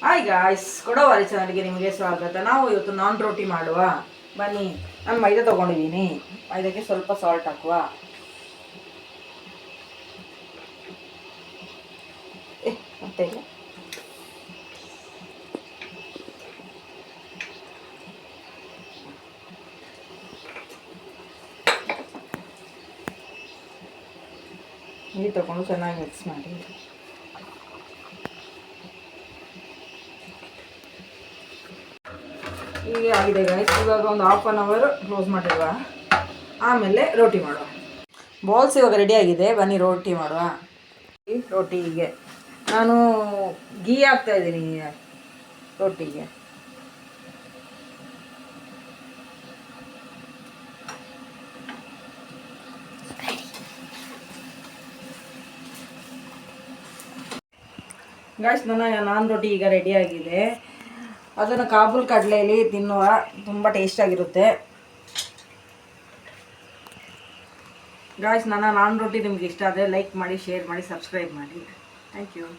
Hi guys, ಕೊಡೋವಾರಿ ಚಾನಲ್ಗೆ ನಿಮಗೆ ಸ್ವಾಗತ. ನಾವು ಇವತ್ತು ನಾನ್ ರೋಟಿ ಮಾಡುವ. ಬನ್ನಿ, ನಾನು ಮೈದಾ ತೊಗೊಂಡಿದ್ದೀನಿ. ಮೈದಾಕ್ಕೆ ಸ್ವಲ್ಪ ಸಾಲ್ಟ್ ಹಾಕುವ. ಮತ್ತೆ ನೀರು ತಗೊಂಡು ಚೆನ್ನಾಗಿ ಮಿಕ್ಸ್ ಮಾಡಿ. ಈಗ ಆಗಿದೆ ಗಾಯ್ಸ್. ಇವಾಗ ಒಂದು ಹಾಫ್ ಆನ್ ಅವರ್ ಕ್ಲೋಸ್ ಮಾಡಿರುವ, ಆಮೇಲೆ ರೋಟಿ ಮಾಡುವ. ಬಾಲ್ಸ್ ಇವಾಗ ರೆಡಿ ಆಗಿದೆ. ಬನ್ನಿ ರೋಟಿ ಮಾಡುವ. ರೋಟಿಗೆ ನಾನು ಗೀ ಹಾಕ್ತಾ ಇದ್ದೀನಿ. ರೋಟಿಗೆ ಗಾಯ್ಸ್, ನಾನ್ ರೋಟಿ ಈಗ ರೆಡಿ ಆಗಿದೆ. ಅದನ್ನು ಕಾಬೂಲ್ ಕಡಲೆಯಲ್ಲಿ ತಿನ್ನುವ, ತುಂಬ ಟೇಸ್ಟಾಗಿರುತ್ತೆ ಗಾಯ್ಸ್. ನಾನ್ ರೋಟಿ ನಿಮ್ಗೆ ಇಷ್ಟ ಆದರೆ ಲೈಕ್ ಮಾಡಿ, ಶೇರ್ ಮಾಡಿ, ಸಬ್ಸ್ಕ್ರೈಬ್ ಮಾಡಿ. Thank you.